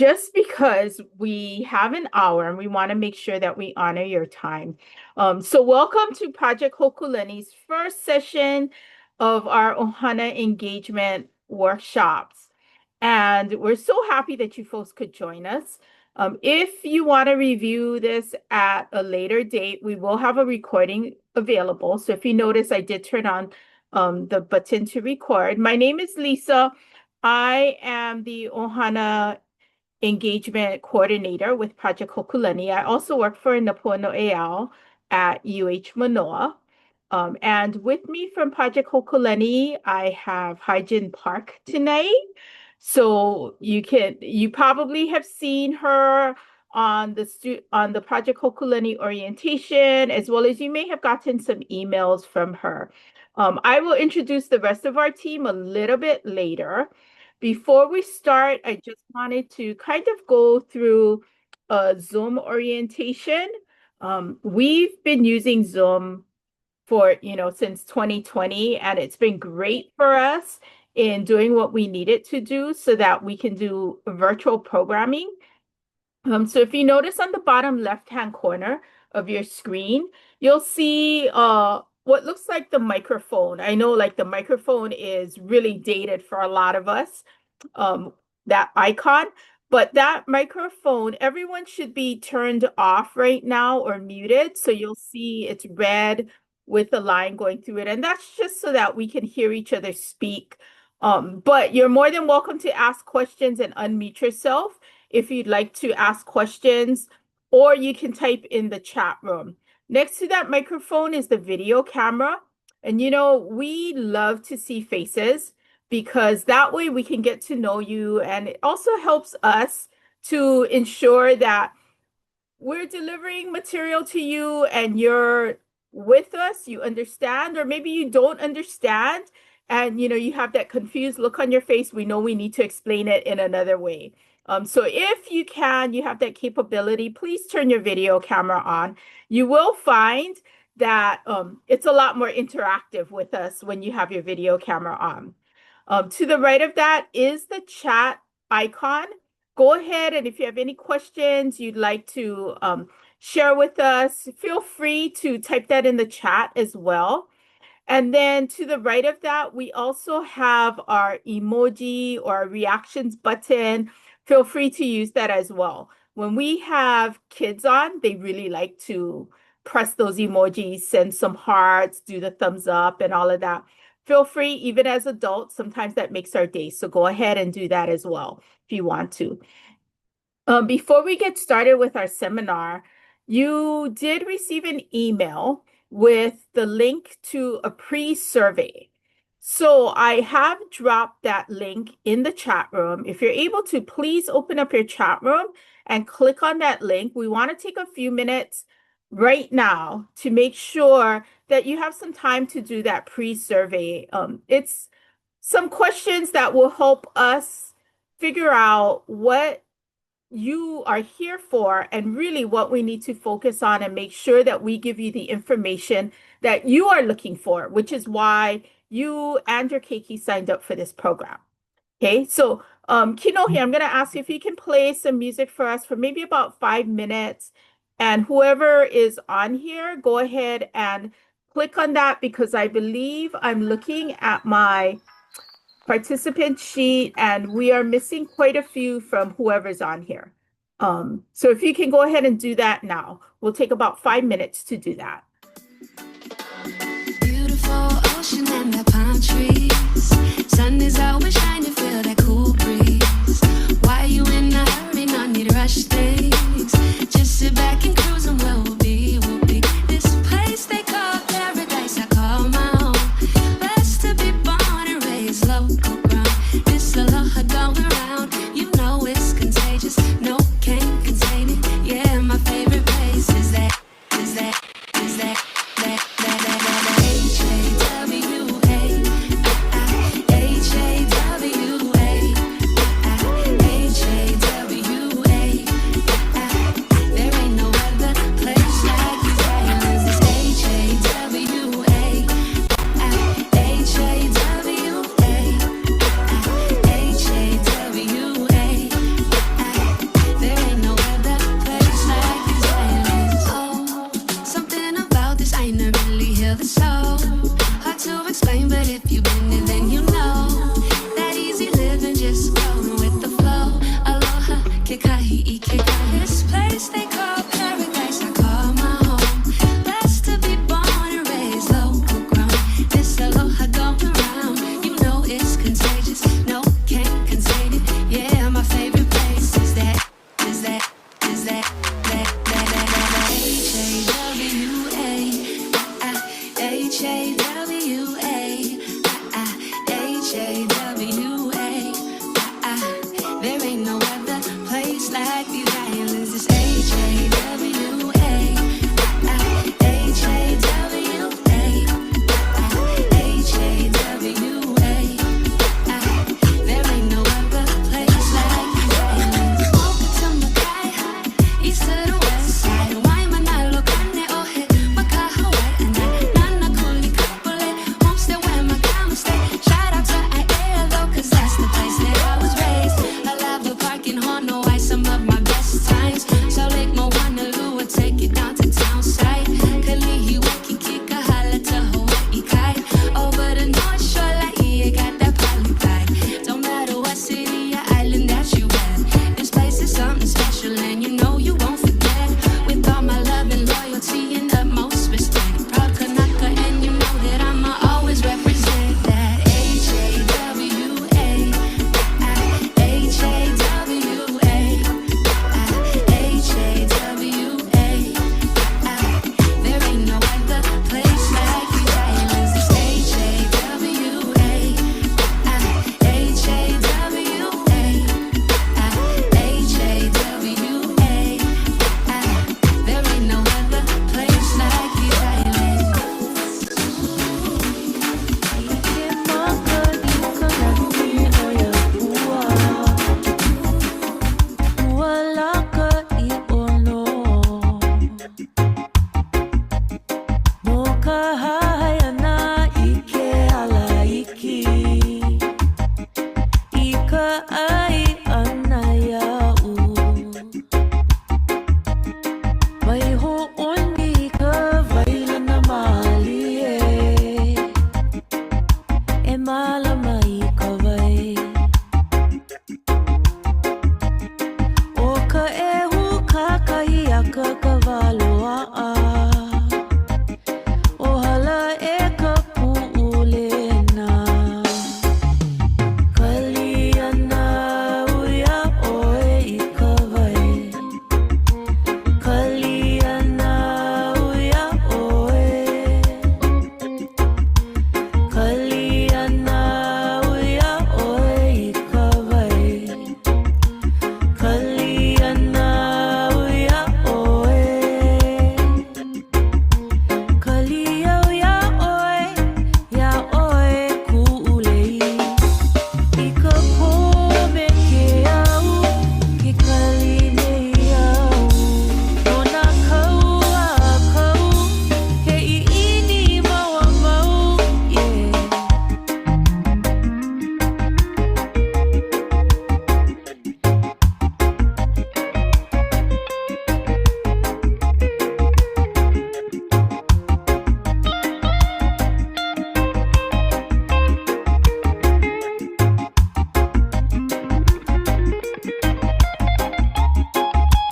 just because we have an hour and we want to make sure that we honor your time. So welcome to Project Hokuleni's first session of our Ohana engagement workshops. And we're so happy that you folks could join us. If you want to review this at a later date, we will have a recording available. So if you notice, I did turn on the button to record. My name is Lisa. I am the Ohana engagement coordinator with Project Hokuleni. I also work for Napono Eao at UH Manoa. And with me from Project Hokuleni, I have Hyjin Park tonight. So you probably have seen her on the Project Hokuleni orientation, as well as you may have gotten some emails from her. I will introduce the rest of our team a little bit later. Before we start, I just wanted to kind of go through a Zoom orientation. We've been using Zoom for, since 2020, and it's been great for us in doing what we needed to do so that we can do virtual programming. So if you notice on the bottom left-hand corner of your screen, you'll see what looks like the microphone. I know like the microphone is really dated for a lot of us, that icon, but that microphone, everyone should be turned off right now or muted. So you'll see it's red with a line going through it. And that's just so that we can hear each other speak. But you're more than welcome to ask questions and unmute yourself if you'd like to ask questions, or you can type in the chat room. Next to that microphone is the video camera. And we love to see faces because that way we can get to know you. And it also helps us to ensure that we're delivering material to you and you're with us, you understand, or maybe you don't understand. And you have that confused look on your face. We know we need to explain it in another way. So if you have that capability, please turn your video camera on. You will find that it's a lot more interactive with us when you have your video camera on. To the right of that is the chat icon. Go ahead, and if you have any questions you'd like to share with us, feel free to type that in the chat as well. And then to the right of that, we also have our emoji or reactions button. Feel free to use that as well. When we have kids on, they really like to press those emojis, send some hearts, do the thumbs up and all of that. Feel free, even as adults, sometimes that makes our day. So go ahead and do that as well if you want to. Before we get started with our seminar, you did receive an email with the link to a pre-survey. So I have dropped that link in the chat room. If you're able to, please open up your chat room and click on that link. We want to take a few minutes right now to make sure that you have some time to do that pre-survey. It's some questions that will help us figure out what you are here for and really what we need to focus on and make sure that we give you the information that you are looking for, which is why you and your keiki signed up for this program. Okay, so Kinohi, I'm going to ask you if you can play some music for us for maybe about 5 minutes. And whoever is on here, go ahead and click on that because I believe I'm looking at my participant sheet and we are missing quite a few from whoever's on here. So if you can go ahead and do that now, we'll take about 5 minutes to do that. Beautiful ocean and the palm trees. Sun is always shining, feel that cool breeze. Why you in a hurry? No need to rush things. Just sit back and cruise and we'll be this place they call paradise. I call my own. Blessed to be born and raised local ground. This aloha going around. You know it's contagious. No can't contain it. Yeah, my favorite place is that. H-A-W-A. contagious. No, can't contain it. Yeah, my favorite place is that, is that, is that, H-A-W-A, H-A-W-A, H-A-W-A. There ain't no other place like these islands. It's H-A-W-A, H-A-W-A, H-A-W-A. There ain't no other place like these islands. Walk to Mackay, east to the west side. Waimanalo, Kane, Ohe, Makahawaii, and Nana Kuli, Kapolei, homestead where my grandma stay. Shout out to Aiea though, 'cause that's the place that I was raised. I love the park in Honolulu, some of my best times. So Lake Moanalua, will take you down to town side. Kalihi, Waikiki, Kahala to Hawaii Kai. Over the North Shore, like you got that poly vibe. Don't matter what city or island that you at, this place is something special, and you know you won't forget. With all my love and loyalty and utmost respect, proud Kanaka, and you know that I'ma always represent that. H-A-W-A, H-A-W-A, H-A-W-A. There ain't no other place like these islands. It's H-A-W-A, H-A-W-A, H-A-W-A. There ain't no other place like these islands.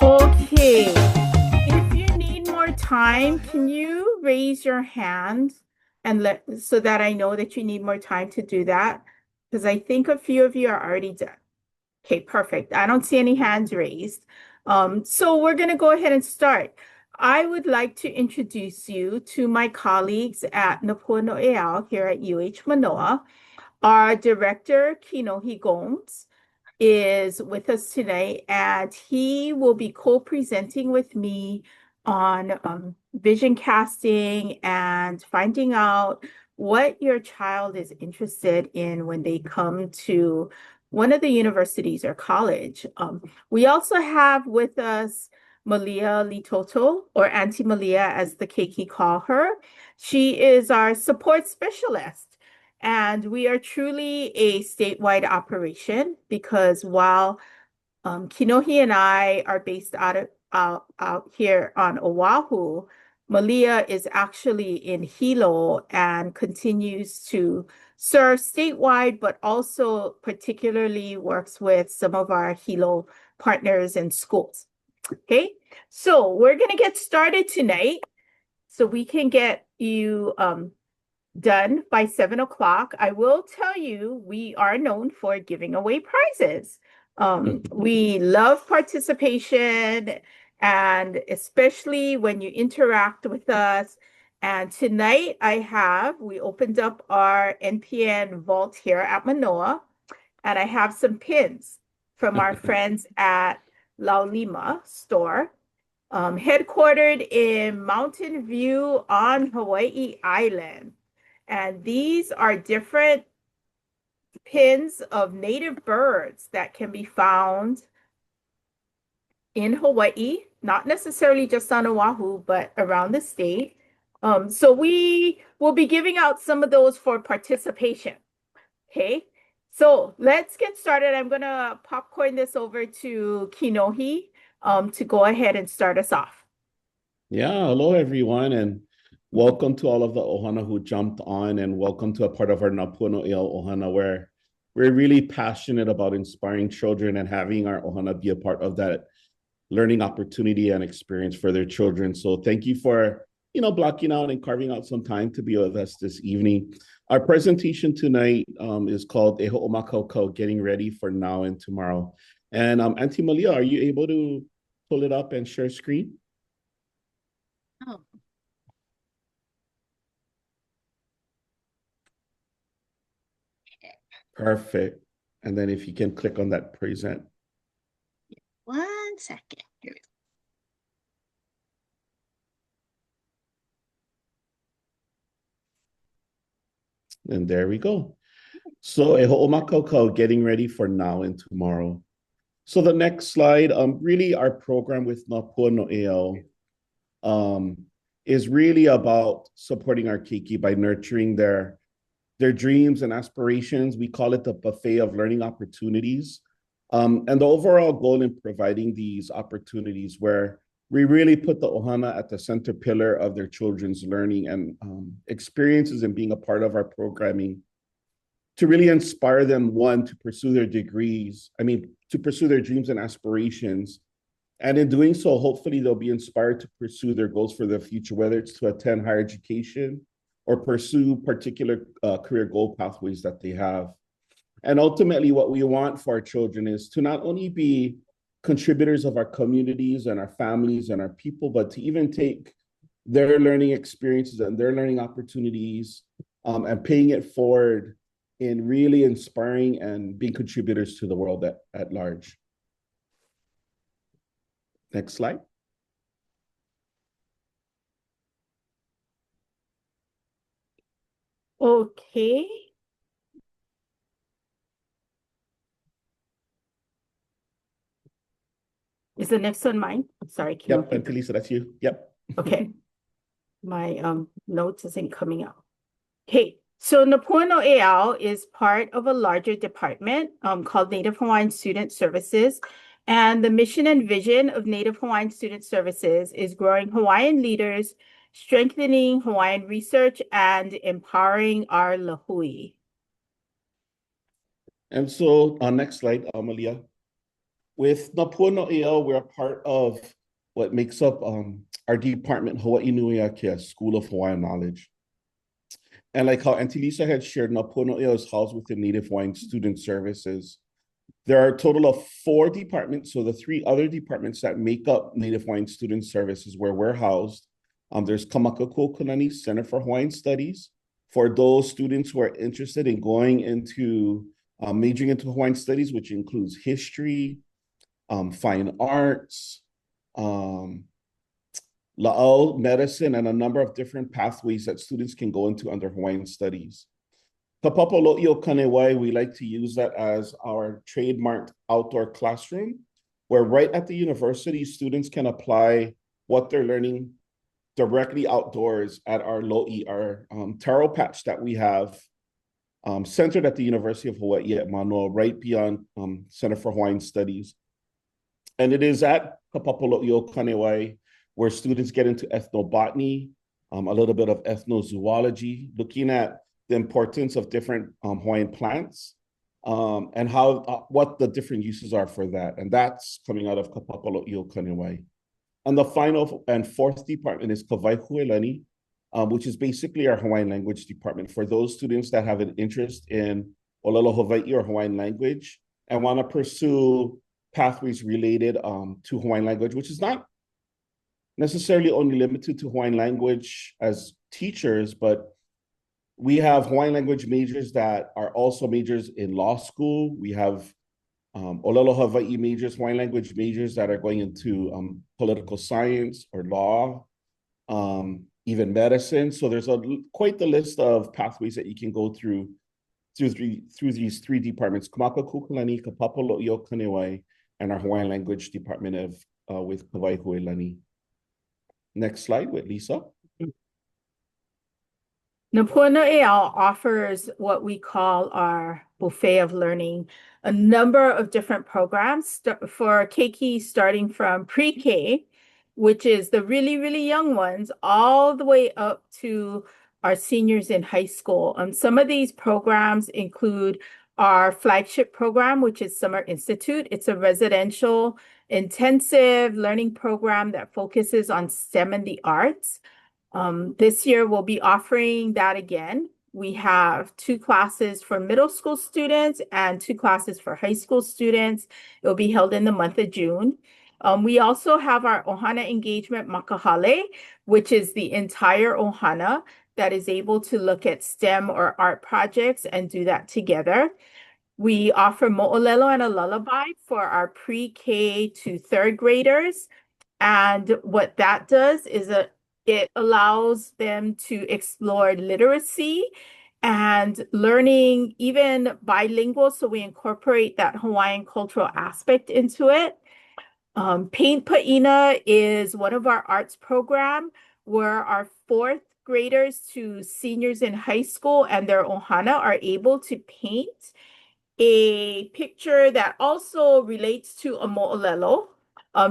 Okay. If you need more time, can you raise your hand and let so that I know that you need more time to do that? Because I think a few of you are already done. Okay, perfect. I don't see any hands raised. So we're going to go ahead and start. I would like to introduce you to my colleagues at Nopuno'eau here at UH Manoa. Our director, Kinohi Gomes, is with us today, and he will be co-presenting with me on vision casting and finding out what your child is interested in when they come to one of the universities or college. We also have with us Malia Litoto, or Auntie Malia, as the Keiki call her. She is our support specialist. And we are truly a statewide operation because while Kinohi and I are based out here on Oahu, Malia is actually in Hilo and continues to serve statewide, but also particularly works with some of our Hilo partners and schools. Okay, so we're going to get started tonight so we can get you done by 7 o'clock. I will tell you, we are known for giving away prizes. We love participation, and especially when you interact with us. And tonight we opened up our NPN vault here at Manoa, and I have some pins from our friends at La Lima store, headquartered in Mountain View on Hawaii Island. And these are different pins of native birds that can be found in Hawaii, not necessarily just on Oahu, but around the state. So we will be giving out some of those for participation. Okay, so let's get started. I'm gonna popcorn this over to Kinohi to go ahead and start us off. Yeah, hello everyone, and welcome to all of the Ohana who jumped on, and welcome to a part of our Napuno Eo Ohana where we're really passionate about inspiring children and having our Ohana be a part of that learning opportunity and experience for their children. So thank you for, blocking out and carving out some time to be with us this evening. Our presentation tonight is called Eho Omakaukau, Getting Ready for Now and Tomorrow. And Auntie Malia, are you able to pull it up and share screen? Oh. Perfect. And then if you can click on that present. 1 second. Here we And there we go. So Eho Omakaukau, Getting Ready for Now and Tomorrow. So the next slide, really our program with Napuno Eo is really about supporting our keiki by nurturing their dreams and aspirations. We call it the buffet of learning opportunities. And the overall goal in providing these opportunities where we really put the Ohana at the center pillar of their children's learning and experiences and being a part of our programming to really inspire them, one, to pursue their to pursue their dreams and aspirations. And in doing so, hopefully they'll be inspired to pursue their goals for the future, whether it's to attend higher education or pursue particular career goal pathways that they have. And ultimately, what we want for our children is to not only be contributors of our communities and our families and our people, but to even take their learning experiences and their learning opportunities and paying it forward in really inspiring and being contributors to the world at large. Next slide. Okay. Is the next one mine? Sorry, Yep, Auntie Lisa, that's you. Yep. Okay. My notes isn't coming out. Okay, so Napuno Eao is part of a larger department called Native Hawaiian Student Services. And the mission and vision of Native Hawaiian Student Services is growing Hawaiian leaders, strengthening Hawaiian research, and empowering our lahui. And so next slide, Amalia. With Napuno Eo, we're a part of what makes up our department, Hawaii Nui Akea, School of Hawaiian Knowledge. And like how Auntie Lisa had shared, Napuno Eo is housed within Native Hawaiian Student Services. There are a total of 4 departments. So the 3 other departments that make up Native Hawaiian Student Services where we're housed, there's Kamakakuokulani Center for Hawaiian Studies for those students who are interested in going into majoring into Hawaiian Studies, which includes history, fine arts, la'au, medicine, and a number of different pathways that students can go into under Hawaiian Studies. Kapapalo'io Kanewai, we like to use that as our trademarked outdoor classroom, where right at the university, students can apply what they're learning directly outdoors at our lo'i, our taro patch that we have centered at the University of Hawaii at Manoa, right beyond Center for Hawaiian Studies. And it is at Kapapalo'io Kanewai where students get into ethnobotany, a little bit of ethnozoology, looking at the importance of different Hawaiian plants and how what the different uses are for that. And that's coming out of Kapapalo'io Kanewai. And the final and 4th department is Kawaihuelani, which is basically our Hawaiian language department for those students that have an interest in Olelo Hawaii or Hawaiian language and want to pursue pathways related to Hawaiian language, which is not necessarily only limited to Hawaiian language as teachers, but we have Hawaiian language majors that are also majors in law school. We have Olelo Hawaii majors, Hawaiian language majors that are going into political science or law, even medicine. So there's quite the list of pathways that you can go through these three departments: Kamaka Kukulani, Kapapalo Iyo Kanewai, and our Hawaiian language department with Kawai Huelani. Next slide with Lisa. Napono AL offers what we call our buffet of learning, a number of different programs for Keiki, starting from pre-K, which is the really, really young ones, all the way up to our seniors in high school. Some of these programs include our flagship program, which is Summer Institute. It's a residential intensive learning program that focuses on STEM and the arts. This year, we'll be offering that again. We have 2 classes for middle school students and 2 classes for high school students. It will be held in the month of June. We also have our Ohana Engagement Makahale, which is the entire Ohana that is able to look at STEM or art projects and do that together. We offer Mo'olelo and a lullaby for our pre-K to 3rd graders. And what that does is it allows them to explore literacy and learning even bilingual. So we incorporate that Hawaiian cultural aspect into it. Paint Pa'ina is one of our arts program where our 4th graders to seniors in high school and their ohana are able to paint a picture that also relates to a mo'olelo.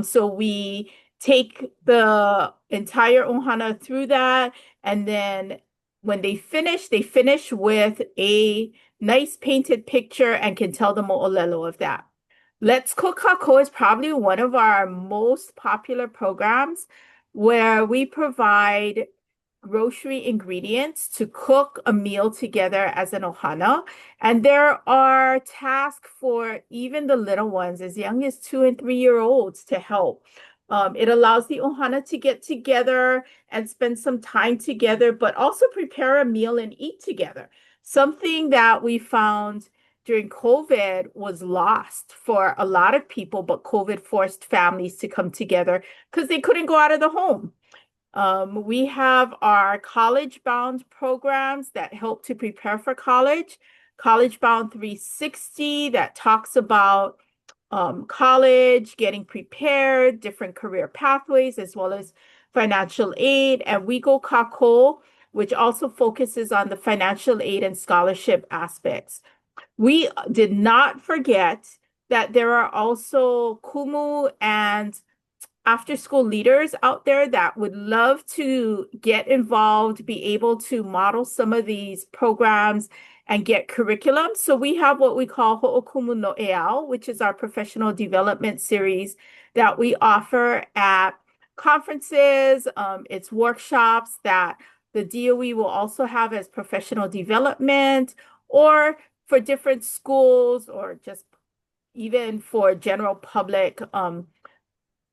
So we take the entire ohana through that, and then when they finish with a nice painted picture and can tell the mo'olelo of that. Let's Cook Kako is probably one of our most popular programs where we provide grocery ingredients to cook a meal together as an ohana. And there are tasks for even the little ones, as young as 2 and 3-year-olds, to help. It allows the ohana to get together and spend some time together, but also prepare a meal and eat together. Something that we found during COVID was lost for a lot of people, but COVID forced families to come together because they couldn't go out of the home. We have our college-bound programs that help to prepare for college. College Bound 360 that talks about college, getting prepared, different career pathways, as well as financial aid. And We Go Kako, which also focuses on the financial aid and scholarship aspects. We did not forget that there are also Kumu and after-school leaders out there that would love to get involved, be able to model some of these programs and get curriculum. So we have what we call Ho'okumu no Eao, which is our professional development series that we offer at conferences. It's workshops that the DOE will also have as professional development, or for different schools, or just even for general public,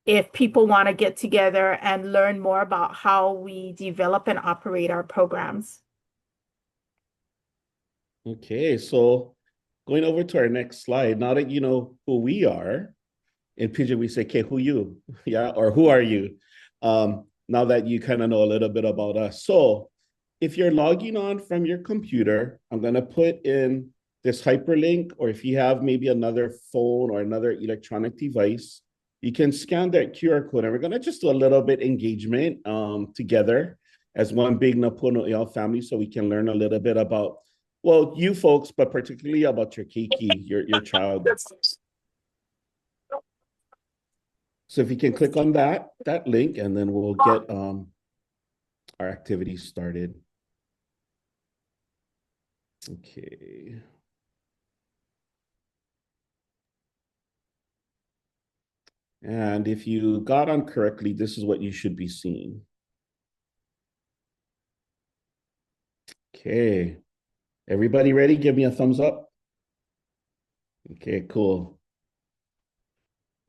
if people want to get together and learn more about how we develop and operate our programs. Okay, so going over to our next slide, now that you know who we are, in Pidgin we say, "Ke who you?" Yeah, or who are you? Now that you kind of know a little bit about us. So if you're logging on from your computer, I'm going to put in this hyperlink, or if you have maybe another phone or another electronic device, you can scan that QR code, and we're going to just do a little bit engagement together as one big Napono Eal family, so we can learn a little bit about, well, you folks, but particularly about your keiki, your child. So if you can click on that link, and then we'll get our activities started. Okay. And if you got on correctly, this is what you should be seeing. Okay. Everybody ready? Give me a thumbs up. Okay, cool.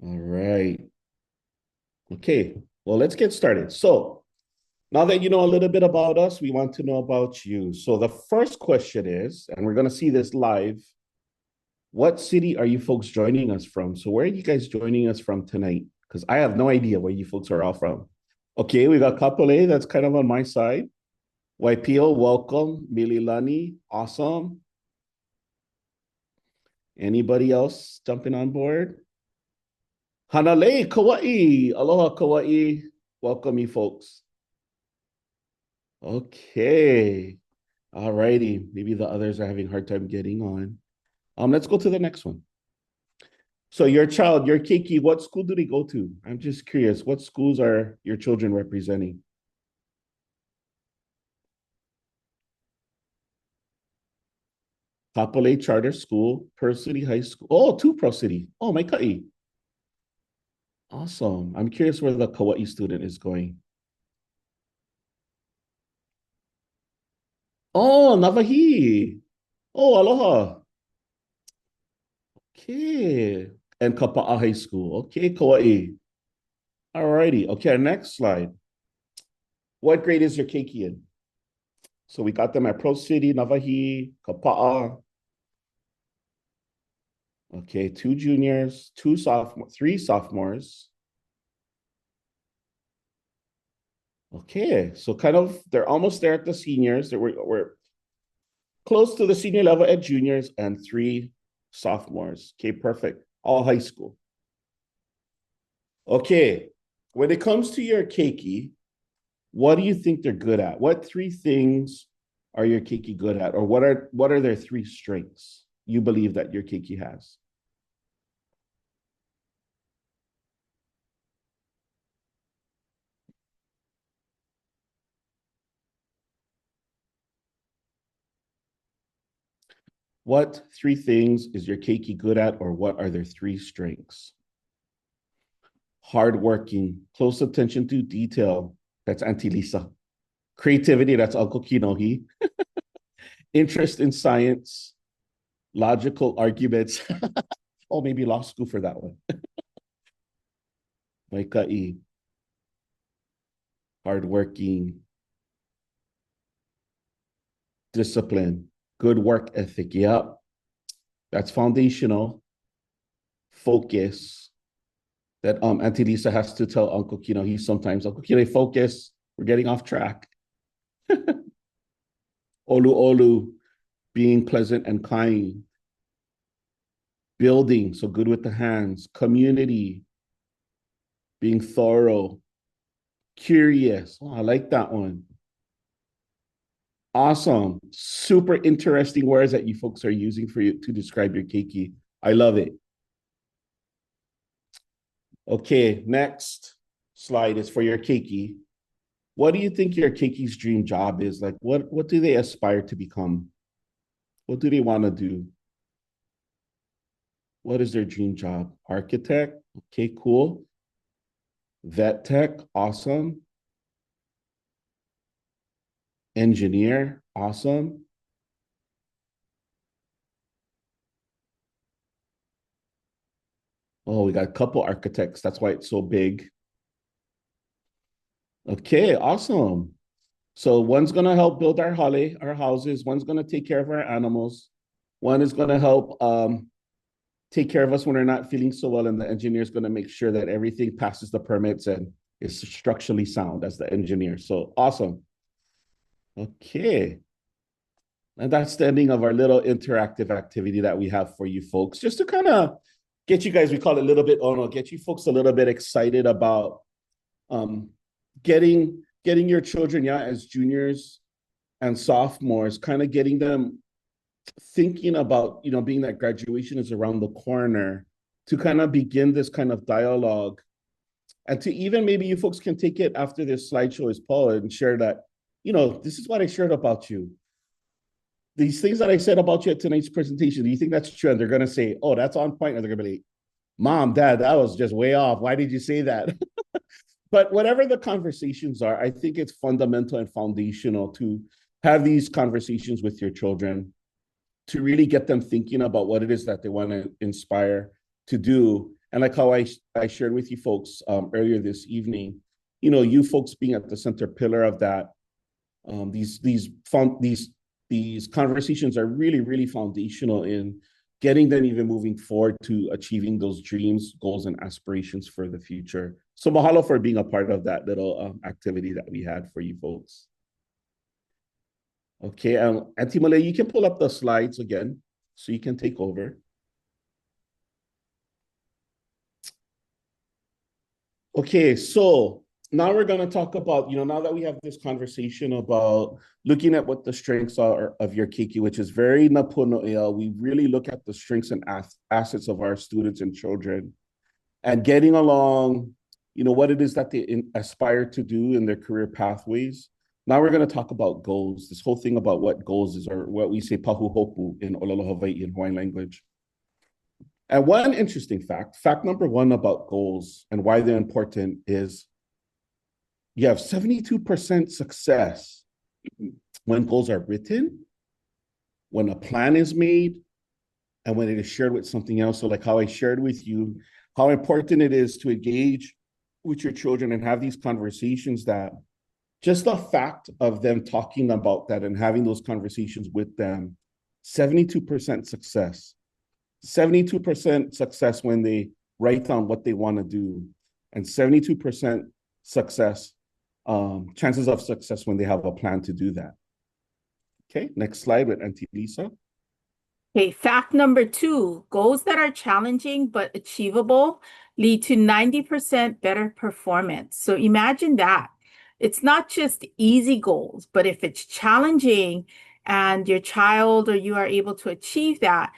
All right. Okay. Well, let's get started. So now that you know a little bit about us, we want to know about you. So the first question is, and we're going to see this live. What city are you folks joining us from? So where are you guys joining us from tonight? Because I have no idea where you folks are all from. Okay, we got Kapolei, that's kind of on my side. Waipio, welcome. Mililani, awesome. Anybody else jumping on board? Hanalei, Kauai. Aloha, Kauai. Welcome, you folks. Okay. All righty. Maybe the others are having a hard time getting on. Let's go to the next one. So your child, your Keiki, what school do they go to? I'm just curious. What schools are your children representing? Kapolei Charter School, Pearl City High School. Oh, two Pearl City. Oh, my kai. Awesome. I'm curious where the Kauai student is going. Oh, Navahi. Oh, aloha. Okay. And Kapa'a High School. Okay, Kauai. All righty. Okay, our next slide. What grade is your keiki in? So we got them at Pro City, Navahi, Kapa'a. Okay, two juniors, two sophomores, three sophomores. Okay, so kind of they're almost there at the seniors. We're close to the senior level at juniors and three sophomores. Okay, perfect. All high school. Okay, when it comes to your keiki, what do you think they're good at? What three things are your keiki good at? Or what are their three strengths you believe that your keiki has? What three things is your keiki good at, or what are their three strengths? Hardworking, close attention to detail. That's Auntie Lisa. Creativity, that's Uncle Kinohi. Interest in science, logical arguments. Oh, maybe law school for that one. Maikai, hardworking, discipline, good work ethic. Yep, that's foundational. Focus. That Auntie Lisa has to tell Uncle Kino. He sometimes, Uncle Kino, focus. We're getting off track. Olu Olu, being pleasant and kind. Building, so good with the hands. Community, being thorough. Curious. Oh, I like that one. Awesome. Super interesting words that you folks are using for you to describe your keiki. I love it. Okay, next slide is for your keiki. What do you think your keiki's dream job is? Like, what do they aspire to become? What do they want to do? What is their dream job? Architect? Okay, cool. Vet tech? Awesome. Engineer? Awesome. Oh, we got a couple architects. That's why it's so big. Okay, awesome. So one's going to help build our hale, our houses. One's going to take care of our animals. One is going to help take care of us when we're not feeling so well. And the engineer is going to make sure that everything passes the permits and is structurally sound as the engineer. So awesome. Okay. And that's the ending of our little interactive activity that we have for you folks, just to kind of get you guys, we call it a little bit, oh no, get you folks a little bit excited about getting your children, yeah, as juniors and sophomores, kind of getting them thinking about, you know, being that graduation is around the corner, to kind of begin this kind of dialogue, and to even maybe you folks can take it after this slideshow is pulled and share that, you know, this is what I shared about you. These things that I said about you at tonight's presentation, do you think that's true? And they're going to say, oh, that's on point. And they're going to be like, Mom, Dad, that was just way off. Why did you say that? But whatever the conversations are, I think it's fundamental and foundational to have these conversations with your children to really get them thinking about what it is that they want to inspire to do. And like how I shared with you folks earlier this evening, you know, you folks being at the center pillar of that, these conversations are really, really foundational in getting them even moving forward to achieving those dreams, goals, and aspirations for the future. So mahalo for being a part of that little activity that we had for you folks. Okay, Auntie Malay, you can pull up the slides again so you can take over. Okay, so now we're going to talk about, you know, now that we have this conversation about looking at what the strengths are of your keiki, which is very napuno'ea, we really look at the strengths and assets of our students and children and getting along, you know, what it is that they aspire to do in their career pathways. Now we're going to talk about goals, this whole thing about what goals is, or what we say pahuhopu in Olelo Hawaii in Hawaiian language. And one interesting fact number one about goals and why they're important is you have 72% success when goals are written, when a plan is made, and when it is shared with something else. So like how I shared with you, how important it is to engage with your children and have these conversations, that just the fact of them talking about that and having those conversations with them, 72% success. 72% success when they write down what they want to do, and 72% success, chances of success when they have a plan to do that. Okay, next slide with Auntie Lisa. Okay, fact number 2, goals that are challenging but achievable lead to 90% better performance. So imagine that. It's not just easy goals, but if it's challenging and your child or you are able to achieve that,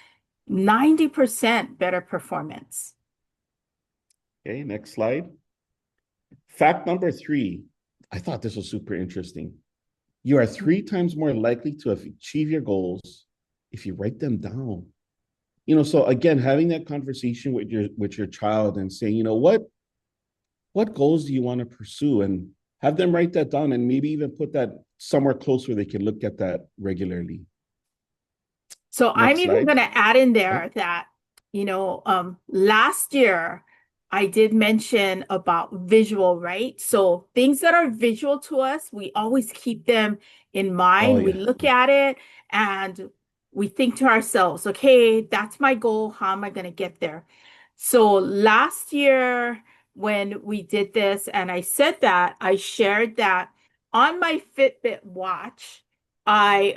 90% better performance. Okay, next slide. Fact number 3, I thought this was super interesting. You are 3 times more likely to achieve your goals if you write them down. You know, so again, having that conversation with your child and saying, you know, what goals do you want to pursue, and have them write that down, and maybe even put that somewhere close where they can look at that regularly. So I'm Next even slide. going to add in there that, last year I did mention about visual, right? So things that are visual to us, we always keep them in Oh mind. We yeah. look at it and we think to ourselves, okay, that's my goal. How am I going to get there? So last year when we did this and I said that, I shared that on my Fitbit watch, I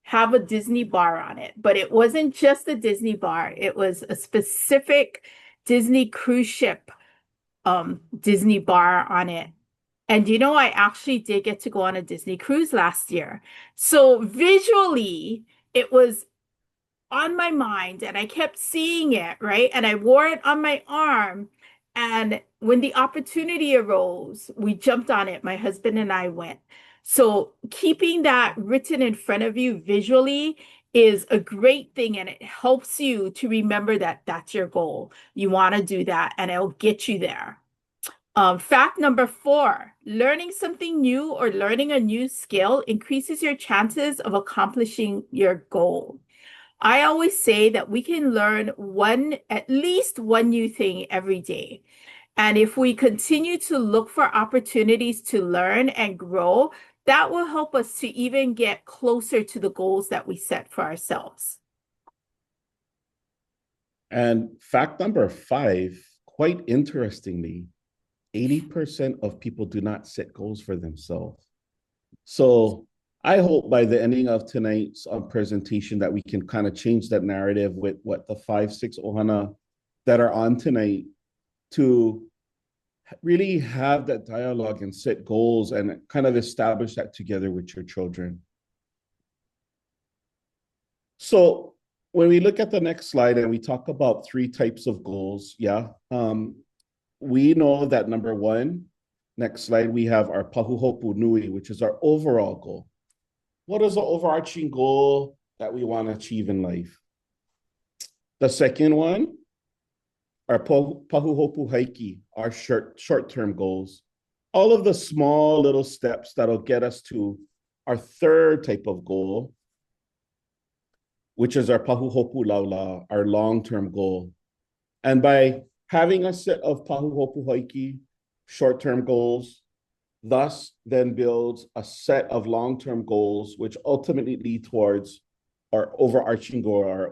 have a Disney bar on it, but it wasn't just a Disney bar. It was a specific Disney cruise ship Disney bar on it. And I actually did get to go on a Disney cruise last year. So visually, it was on my mind and I kept seeing it, right? And I wore it on my arm. And when the opportunity arose, we jumped on it. My husband and I went. So keeping that written in front of you visually is a great thing, and it helps you to remember that that's your goal. You want to do that, and it'll get you there. Fact number 4, learning something new or learning a new skill increases your chances of accomplishing your goal. I always say that we can learn at least one new thing every day. And if we continue to look for opportunities to learn and grow, that will help us to even get closer to the goals that we set for ourselves. And fact number 5, quite interestingly, 80% of people do not set goals for themselves. So I hope by the ending of tonight's presentation that we can kind of change that narrative with what the 5-6 Ohana that are on tonight, to really have that dialogue and set goals and kind of establish that together with your children. So when we look at the next slide and we talk about 3 types of goals, we know that number 1, next slide, we have our pahuhopu nui, which is our overall goal. What is the overarching goal that we want to achieve in life? The second one, our pahuhopu haiki, our short-term goals. All of the small little steps that'll get us to our third type of goal, which is our pahuhopu laula, our long-term goal. And by having a set of pahuhopu haiki, short-term goals, thus then builds a set of long-term goals, which ultimately lead towards our overarching goal, our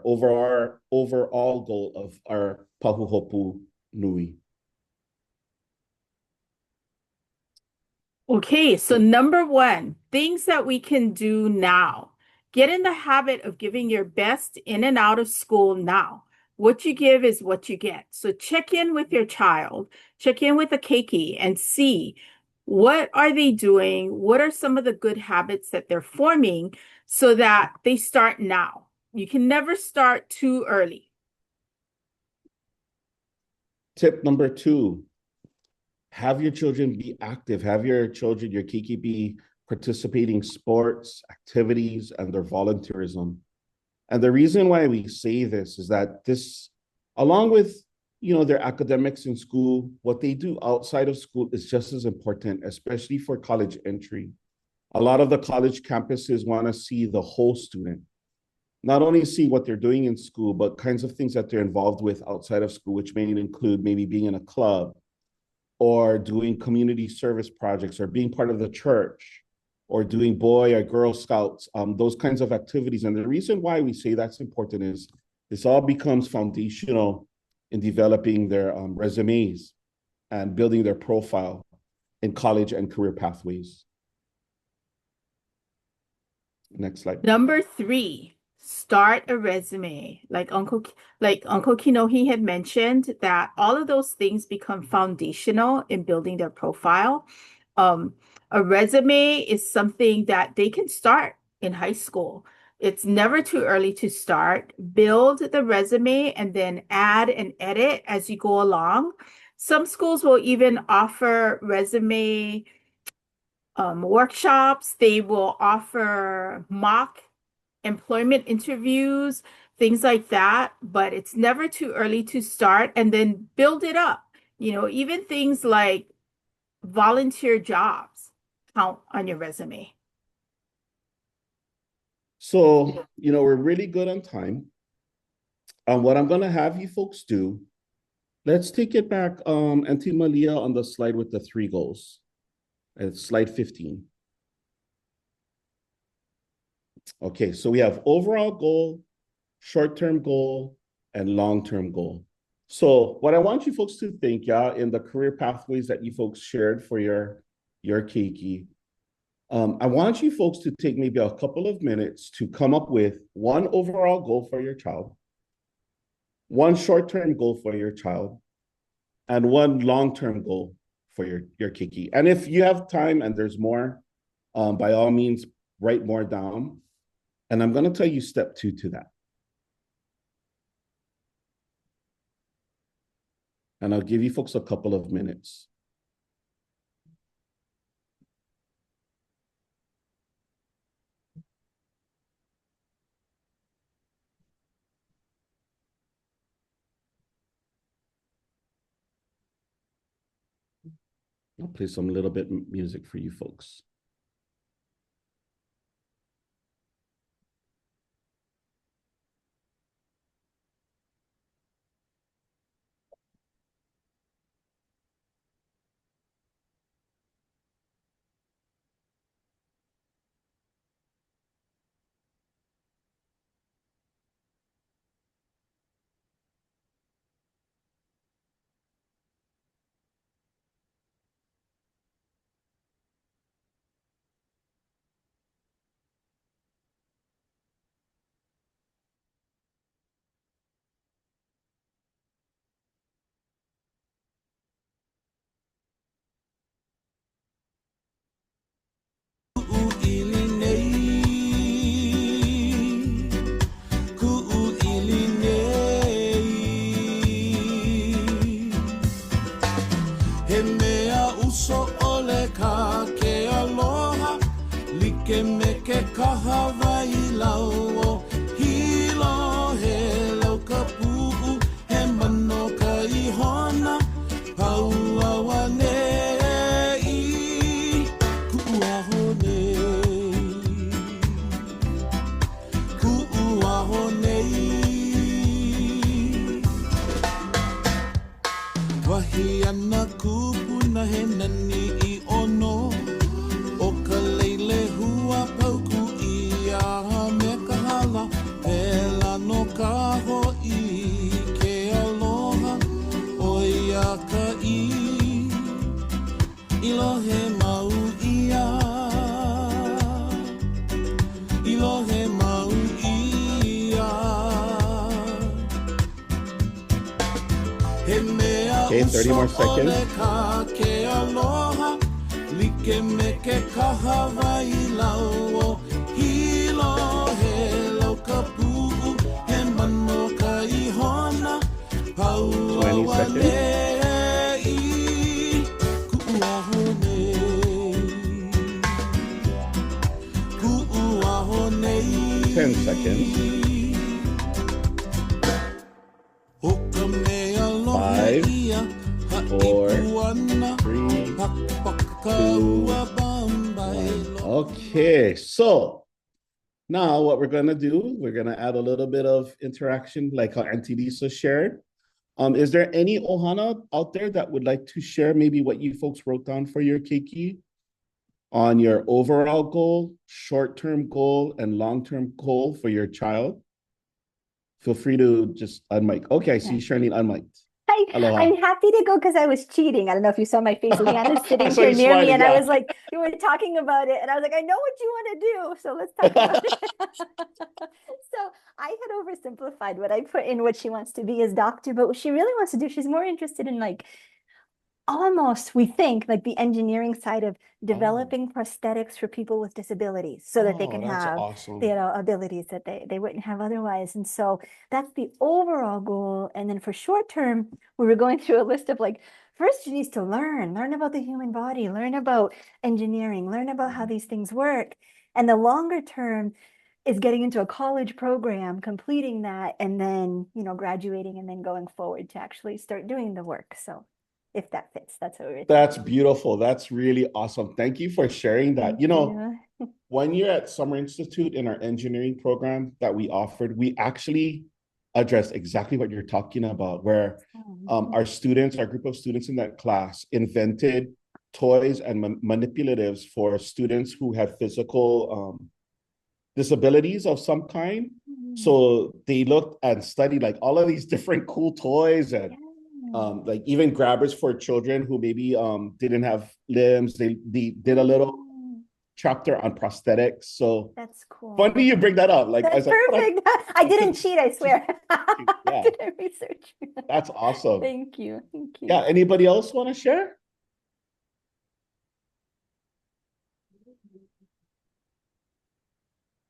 overall goal of our pahuhopu nui. Okay, so number one, things that we can do now. Get in the habit of giving your best in and out of school now. What you give is what you get. So check in with your child, check in with a keiki and see what are they doing? What are some of the good habits that they're forming so that they start now? You can never start too early. Tip number 2, have your children be active. Have your children, your kiki, be participating sports, activities, and their volunteerism. And the reason why we say this is that this, along with their academics in school, what they do outside of school is just as important, especially for college entry. A lot of the college campuses want to see the whole student, not only see what they're doing in school, but kinds of things that they're involved with outside of school, which may include maybe being in a club or doing community service projects or being part of the church or doing Boy or Girl Scouts, those kinds of activities. And the reason why we say that's important is this all becomes foundational in developing their resumes and building their profile in college and career pathways. Next slide. Number three, start a resume. Like Uncle Kinohi had mentioned, that all of those things become foundational in building their profile. A resume is something that they can start in high school. It's never too early to start. Build the resume and then add and edit as you go along. Some schools will even offer resume workshops. They will offer mock employment interviews, things like that. But it's never too early to start and then build it up. Even things like volunteer jobs count on your resume. So, we're really good on time. What I'm going to have you folks do, let's take it back, Auntie Malia, on the slide with the 3 goals. It's slide 15. Okay, so we have overall goal, short-term goal, and long-term goal. So what I want you folks to think, in the career pathways that you folks shared for your keiki, I want you folks to take maybe a couple of minutes to come up with one overall goal for your child, one short-term goal for your child, and one long-term goal for your keiki. And if you have time and there's more, by all means, write more down. And I'm going to tell you step 2 to that. And I'll give you folks a couple of minutes. I'll play some little bit music for you folks. Iana kupuna he nani I ono O ka leile hua pauku ia me ka hala Pela no ka hoi ke aloha O ia ka Ilohe mau ia Ilohe mau ia Okay, 30 more seconds. Ke aloha like me ke kahawai lau hilo he lau ka pu'u he mano ka ihona pau 20 seconds. Ku'uahonei 10 seconds. 5, 4, 3, 2, 1. Okay, so now what we're gonna do, we're gonna add a little bit of interaction like how Auntie Lisa shared. Is there any Ohana out there that would like to share maybe what you folks wrote down for your keiki on your overall goal, short-term goal, and long-term goal for your child? Feel free to just unmic. Okay, I see Charlene unmiked. Aloha. I'm happy to go because I was cheating. I don't know if you saw my face. Leanna's sitting So here you're near me, smiling, and I yeah. was like, we were talking about it, and I was like, I know what you want to do, so let's talk about it. So I had oversimplified what I put in what she wants to be as doctor, but what she really wants to do, she's more interested in like almost, we think, like the engineering side of developing prosthetics for people with disabilities so that they can that's have awesome. abilities that they wouldn't have otherwise. And so that's the overall goal. And then for short term, we were going through a list of like, first she needs to learn about the human body, learn about engineering, learn about how these things work. And the longer term is getting into a college program, completing that, and then, graduating and then going forward to actually start doing the work. So if that fits, that's what we're That's thinking. beautiful. That's really awesome. Thank you for sharing that. One year at Summer Institute in our engineering program that we offered, we actually addressed exactly what you're talking about, where our group of students in that class invented toys and manipulatives for students who had physical disabilities of some kind. So they looked and studied like all of these different cool toys and like even grabbers for children who maybe didn't have limbs. They did a little chapter on prosthetics. So that's cool. Funny you bring that up. Like that's perfect. I didn't cheat, I swear. Yeah. Did I research? That's awesome. Thank you. Thank you. Yeah. Anybody else want to share?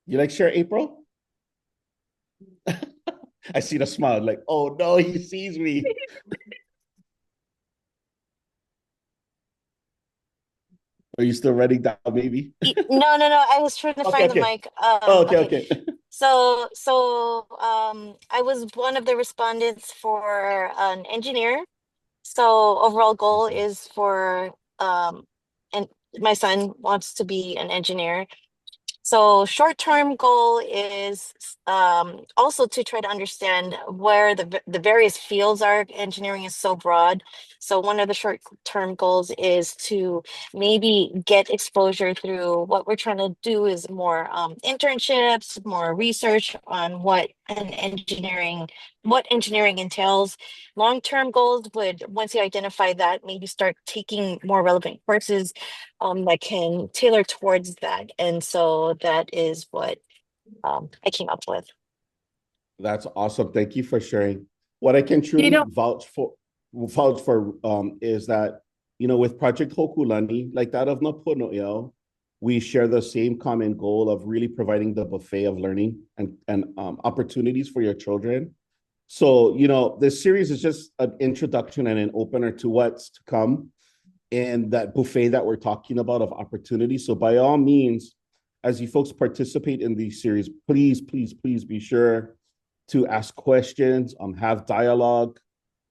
You like share, April? I see the smile like, oh no, he sees me. Are you still writing down, maybe? No. I was trying to find the mic. Okay. So I was one of the respondents for an engineer. So overall goal is for and my son wants to be an engineer. So short-term goal is also to try to understand where the various fields are. Engineering is so broad. So one of the short-term goals is to maybe get exposure through what we're trying to do is more internships, more research on what engineering entails. Long-term goals would, once you identify that, maybe start taking more relevant courses that can tailor towards that. And so that is what I came up with. That's awesome. Thank you for sharing. What I can truly vouch for is that, with Project Hokulani, like that of Napono'eo, we share the same common goal of really providing the buffet of learning and opportunities for your children. So, this series is just an introduction and an opener to what's to come in that buffet that we're talking about of opportunities. So by all means, as you folks participate in these series, please be sure to ask questions, have dialogue.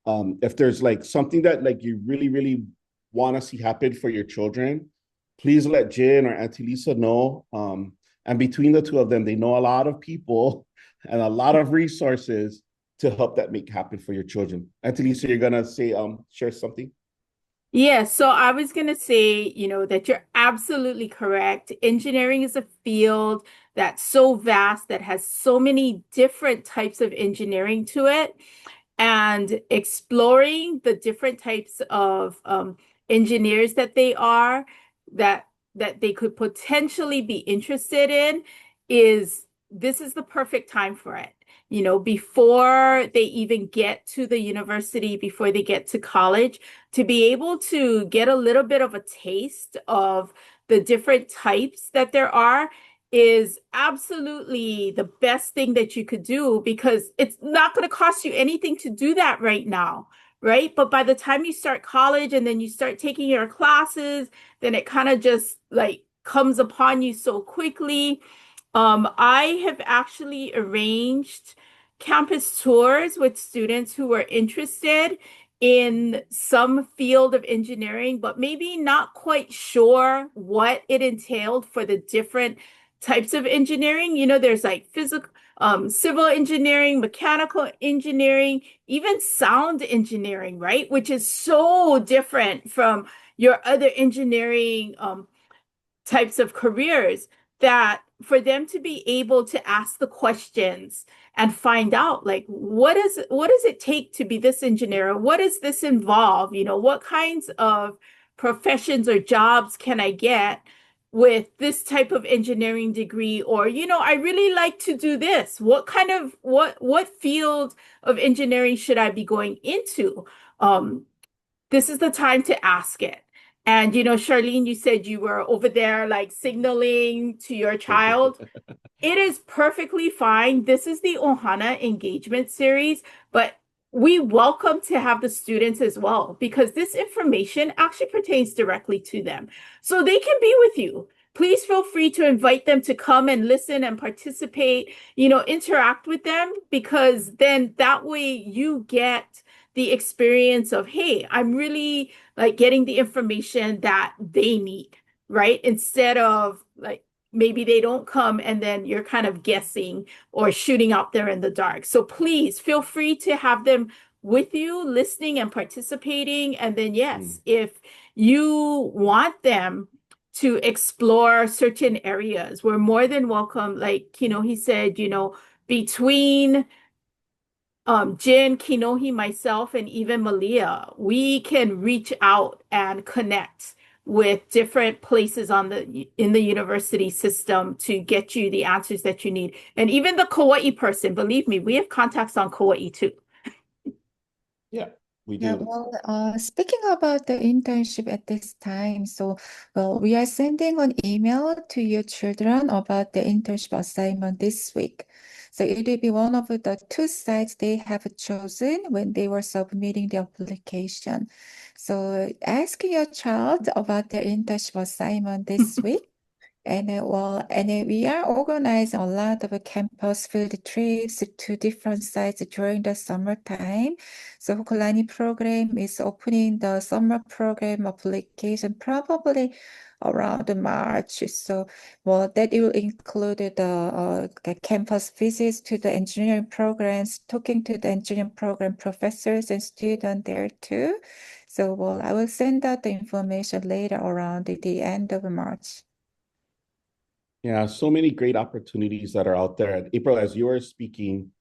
If there's like something that like you really want to see happen for your children, please let Jen or Auntie Lisa know. And between the two of them, they know a lot of people and a lot of resources to help that make happen for your children. Anthony, so you're gonna say share something? Yeah, so I was going to say, that you're absolutely correct. Engineering is a field that's so vast, that has so many different types of engineering to it, and exploring the different types of engineers that they are, that they could potentially be interested in, is this is the perfect time for it. Before they even get to the university, before they get to college, to be able to get a little bit of a taste of the different types that there are is absolutely the best thing that you could do, because it's not going to cost you anything to do that right now, right? But by the time you start college and then you start taking your classes, then it kind of just like comes upon you so quickly. I have actually arranged campus tours with students who are interested in some field of engineering, but maybe not quite sure what it entailed for the different types of engineering. There's like physical, civil engineering, mechanical engineering, even sound engineering, right? Which is so different from your other engineering types of careers, that for them to be able to ask the questions and find out, like, what does it take to be this engineer? What does this involve? What kinds of professions or jobs can I get with this type of engineering degree? Or, I really like to do this. What field of engineering should I be going into? This is the time to ask it. And, Charlene, you said you were over there like signaling to your child. It is perfectly fine. This is the Ohana engagement series, but we welcome to have the students as well, because this information actually pertains directly to them. So they can be with you. Please feel free to invite them to come and listen and participate, interact with them, because then that way you get the experience of, hey, I'm really like getting the information that they need, right? Instead of like, maybe they don't come and then you're kind of guessing or shooting out there in the dark. So please feel free to have them with you, listening and participating. And then, yes, if you want them to explore certain areas, we're more than welcome. Like, he said, between Jin, Kinohi, myself, and even Malia, we can reach out and connect with different places in the university system to get you the answers that you need. And even the Kauai person, believe me, we have contacts on Kauai too. Yeah, we Yeah, do. well, speaking about the internship at this time, well, we are sending an email to your children about the internship assignment this week. So it will be one of the two sites they have chosen when they were submitting the application. So ask your child about their internship assignment this week. And we are organizing a lot of campus field trips to different sites during the summertime. So Hokulani program is opening the summer program application probably around March. So, well, that will include the campus visits to the engineering programs, talking to the engineering program professors and students there too. So, well, I will send out the information later around the end of March. Yeah, so many great opportunities that are out there. And April, as you were speaking,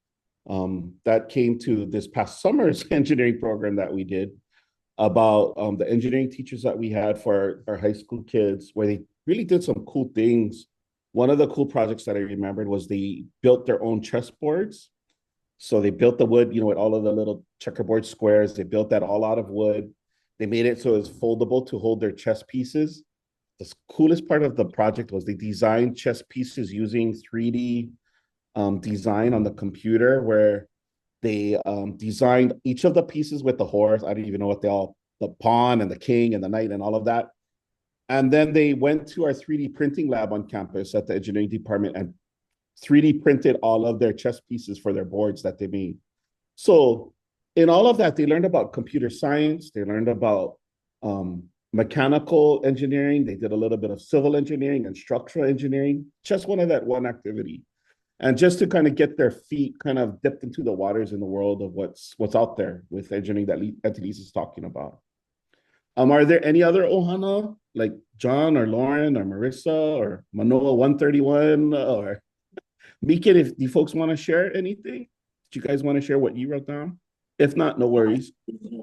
that came to this past summer's engineering program that we did about the engineering teachers that we had for our high school kids, where they really did some cool things. One of the cool projects that I remembered was they built their own chessboards. So they built the wood, with all of the little checkerboard squares. They built that all out of wood. They made it so it's foldable to hold their chess pieces. The coolest part of the project was they designed chess pieces using 3D design on the computer, where they designed each of the pieces with the horse. I don't even know what the pawn and the king and the knight and all of that. And then they went to our 3D printing lab on campus at the engineering department and 3D printed all of their chess pieces for their boards that they made. So in all of that, they learned about computer science. They learned about mechanical engineering. They did a little bit of civil engineering and structural engineering, just one activity. and just to kind of get their feet kind of dipped into the waters in the world of what's out there with engineering that Antilles is talking about. Are there any other Ohana, like John or Lauren or Marissa or Manoa 131 or Meekin, if you folks want to share anything? Do you guys want to share what you wrote down? If not, no worries.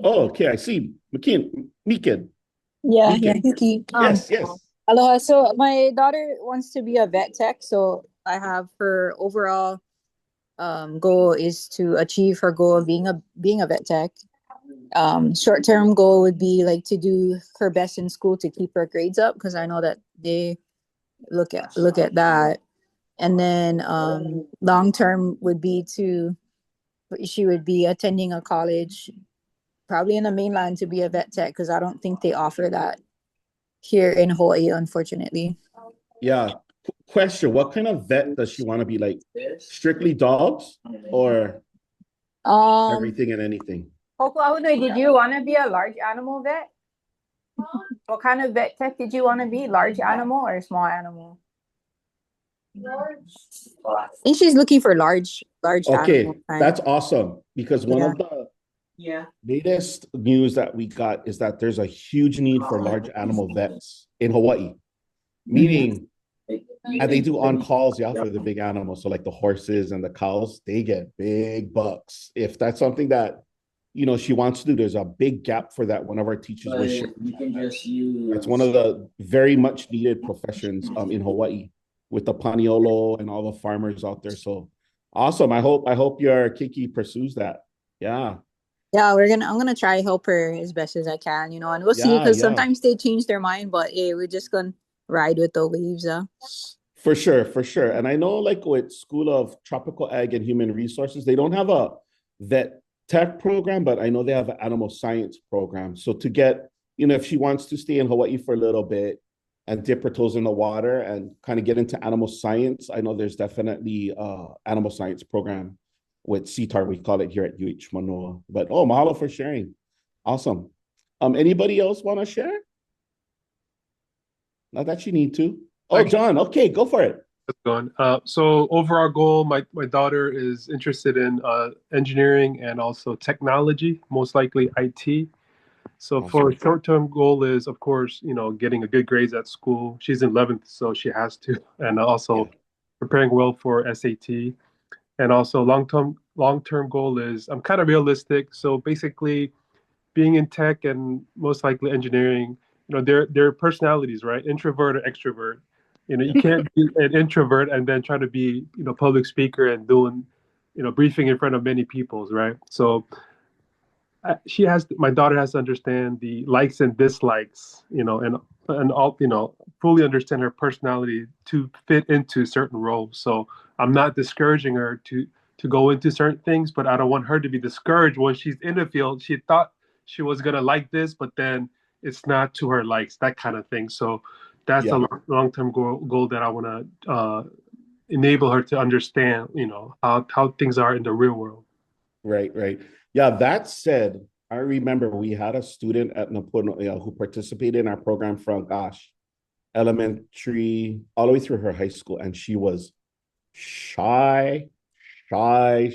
Oh, okay, I see. Meekin. Yeah, Meekin. Kiki. Yes, yes. Aloha. So my daughter wants to be a vet tech. So I have her overall goal is to achieve her goal of being a vet tech. Short term goal would be like to do her best in school to keep her grades up because I know that they look at that. And then long term would be she would be attending a college probably in the mainland to be a vet tech because I don't think they offer that here in Hawaii, unfortunately. Yeah. Question: what kind of vet does she want to be? Like strictly dogs or Um, everything and anything? Hokulahunui, did you want to be a large animal vet? What kind of vet tech did you want to be? Large animal or small animal? I think she's looking for large Okay, animal kind. that's awesome because one Yeah. of the latest news that we got is that there's a huge need for large animal vets in Hawaii, meaning, and they do on calls, yeah, for the big animals. So like the horses and the cows, they get big bucks. If that's something that she wants to do, there's a big gap for that. One of our teachers was sharing. That's one of the very much needed professions in Hawaii with the paniolo and all the farmers out there. So awesome. I hope your Kiki pursues that. Yeah. Yeah, I'm gonna try help her as best as I can, and we'll see Yeah, because yeah. sometimes they change their mind, but yeah, we're just gonna ride with the waves. For sure, for sure. And I know like with School of Tropical Ag and Human Resources, they don't have a vet tech program, but I know they have an animal science program. So to get, if she wants to stay in Hawaii for a little bit and dip her toes in the water and kind of get into animal science, I know there's definitely animal science program with CTAR, we call it here at UH Manoa. But mahalo for sharing. Awesome. Anybody else want to share? Not that you need to. Oh, John, okay, go for it. Going. So overall goal, my daughter is interested in engineering and also technology, most likely IT. So for Awesome. short-term goal is, of course, getting a good grades at school. She's in 11th, so she has to, and also preparing well for SAT. And also long-term goal is I'm kind of realistic. So basically, being in tech and most likely engineering, their personalities, right? Introvert or extrovert. You can't be an introvert and then try to be, public speaker and doing, briefing in front of many peoples, right? So my daughter has to understand the likes and dislikes, and all, fully understand her personality to fit into certain roles. So I'm not discouraging her to go into certain things, but I don't want her to be discouraged when she's in the field. She thought she was gonna like this, but then it's not to her likes, that kind of thing. So that's a long-term goal that I want to enable her to understand, how things are in the real world. Right, right. Yeah, that said, I remember we had a student at Napono who participated in our program from, elementary all the way through her high school, and she was shy, shy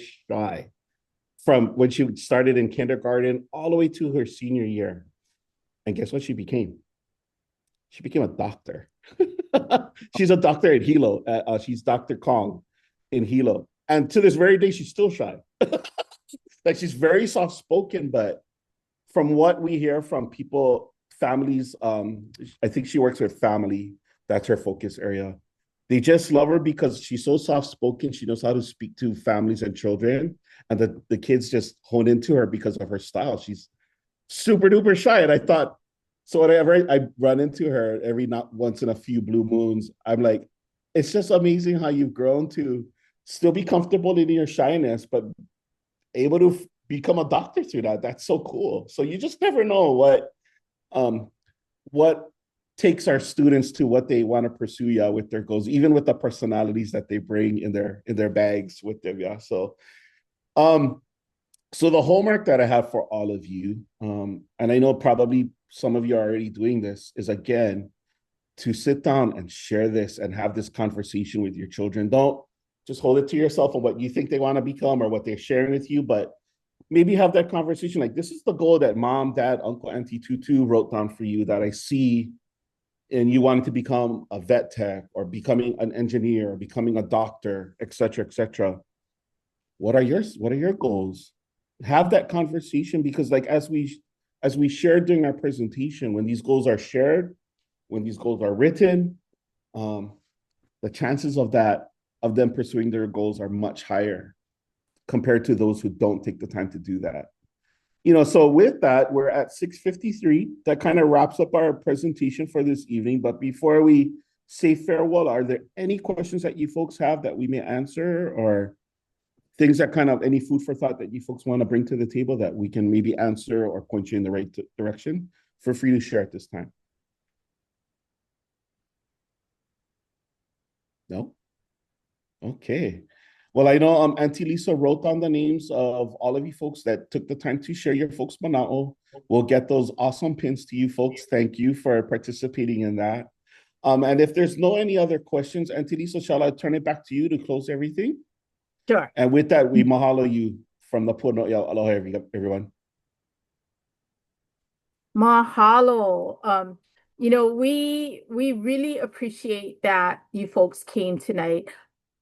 from when she started in kindergarten all the way to her senior year. And guess what she became? She became a doctor. She's a doctor at Hilo. She's Dr. Kong in Hilo. And to this very day, she's still shy. Like she's very soft spoken, but from what we hear from people, families, I think she works with family. That's her focus area. They just love her because she's so soft spoken. She knows how to speak to families and children. And the kids just hone into her because of her style. She's super duper shy. And I thought, so whenever I run into her every not once in a few blue moons, I'm like, it's just amazing how you've grown to still be comfortable in your shyness, but able to become a doctor through that. That's so cool. So you just never know what takes our students to what they want to pursue, with their goals, even with the personalities that they bring in their bags with them. So the homework that I have for all of you, and I know probably some of you are already doing this, is again to sit down and share this and have this conversation with your children. Don't just hold it to yourself on what you think they want to become or what they're sharing with you, but maybe have that conversation. Like, this is the goal that mom, dad, uncle, auntie, tutu wrote down for you that I see, and you wanted to become a vet tech or becoming an engineer, or becoming a doctor, et cetera, et cetera. What are your goals? Have that conversation, because like as we shared during our presentation, when these goals are shared, when these goals are written, the chances of them pursuing their goals are much higher compared to those who don't take the time to do that. So with that, we're at 6:53. That kind of wraps up our presentation for this evening. But before we say farewell, are there any questions that you folks have that we may answer, or things that kind of any food for thought that you folks want to bring to the table that we can maybe answer or point you in the right direction? Feel free to share at this time. No? Okay. Well, I know Auntie Lisa wrote down the names of all of you folks that took the time to share your folks mana'o. We'll get those awesome pins to you folks. Thank you for participating in that. And if there's no any other questions, Auntie Lisa, shall I turn it back to you to close everything? Sure. And with that, we mahalo you from the Puno. Aloha, everyone. Mahalo. We really appreciate that you folks came tonight.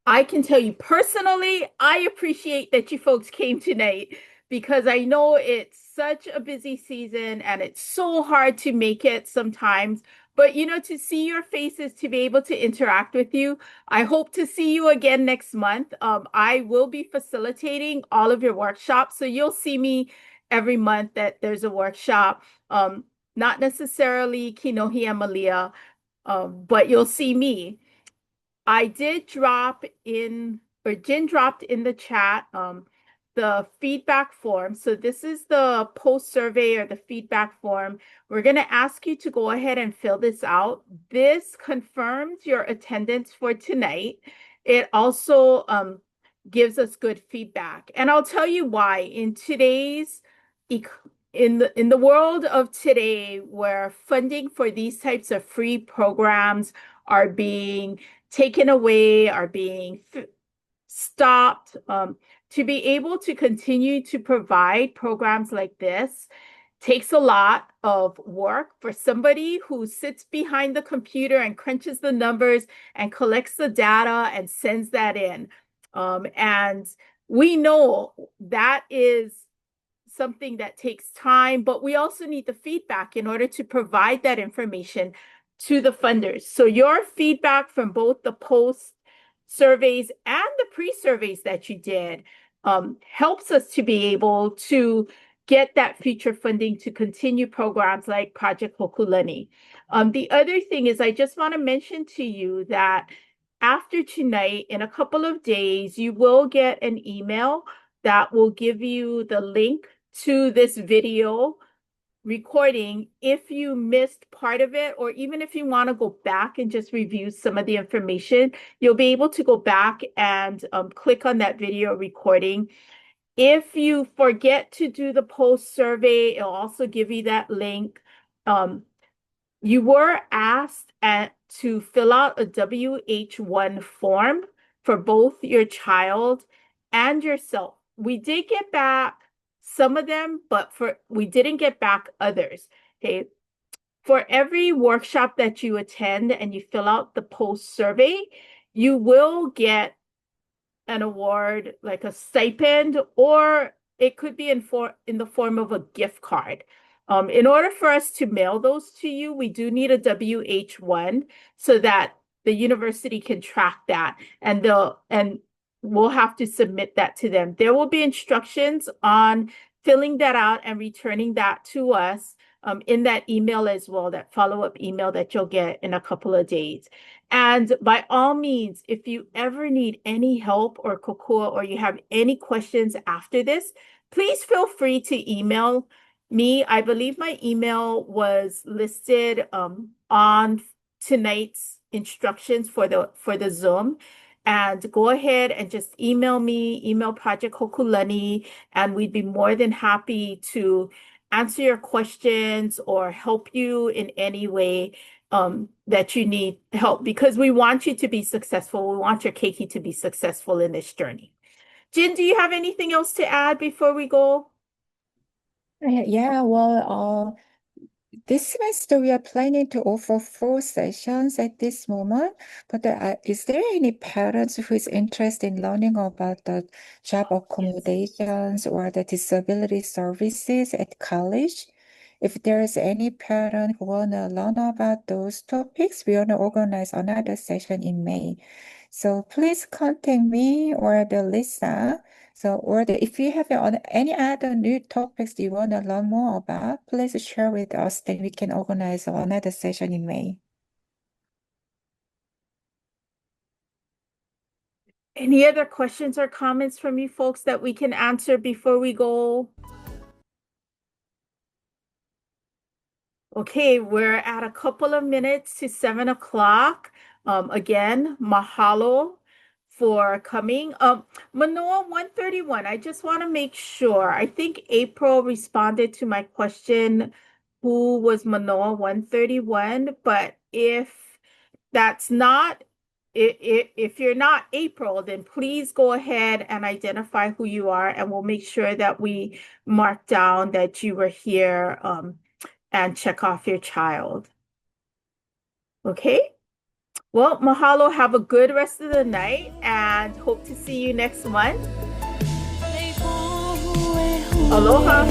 I can tell you personally, I appreciate that you folks came tonight, because I know it's such a busy season and it's so hard to make it sometimes. But, to see your faces, to be able to interact with you, I hope to see you again next month. I will be facilitating all of your workshops. So you'll see me every month that there's a workshop. Not necessarily Kinohi and Malia, but you'll see me. I did drop in, or Jen dropped in the chat, the feedback form. So this is the post survey or the feedback form. We're going to ask you to go ahead and fill this out. This confirms your attendance for tonight. It also gives us good feedback. And I'll tell you why. In today's in the world of today, where funding for these types of free programs are being taken away, are being stopped, to be able to continue to provide programs like this takes a lot of work for somebody who sits behind the computer and crunches the numbers and collects the data and sends that in. And we know that is something that takes time, but we also need the feedback in order to provide that information to the funders. So your feedback from both the post surveys and the pre-surveys that you did helps us to be able to get that future funding to continue programs like Project Hokuleni. The other thing is, I just want to mention to you that after tonight, in a couple of days, you will get an email that will give you the link to this video recording if you missed part of it, or even if you want to go back and just review some of the information, you'll be able to go back and click on that video recording. If you forget to do the post survey, it'll also give you that link. You were asked to fill out a WH1 form for both your child and yourself. We did get back some of them, but we didn't get back others. Okay. For every workshop that you attend and you fill out the post survey, you will get an award, like a stipend, or it could be in the form of a gift card. In order for us to mail those to you, we do need a WH1 so that the university can track that, and we'll have to submit that to them. There will be instructions on filling that out and returning that to us in that email as well, that follow-up email that you'll get in a couple of days. And by all means, if you ever need any help or kokua, or you have any questions after this, please feel free to email me. I believe my email was listed on tonight's instructions for the Zoom. And go ahead and just email me, email Project Hokuleni, and we'd be more than happy to answer your questions or help you in any way. that you need help because we want you to be successful. We want your keiki to be successful in this journey. Jin, do you have anything else to add before we go? Yeah, well, this semester we are planning to offer 4 sessions at this moment, but is there any parents who is interested in learning about the job accommodations or the disability services at college? If there is any parent who wanna learn about those topics, we wanna organize another session in May. So please contact me or the Lisa. If you have any other new topics you want to learn more about, please share with us, then we can organize another session in May. Any other questions or comments from you folks that we can answer before we go? Okay, we're at a couple of minutes to 7 o'clock. Again, mahalo for coming. Manoa 131, I just want to make sure. I think April responded to my question, who was Manoa 131? But if that's not, if you're not April, then please go ahead and identify who you are, and we'll make sure that we mark down that you were here and check off your child. Okay? Well, mahalo. Have a good rest of the night and hope to see you next month. Aloha.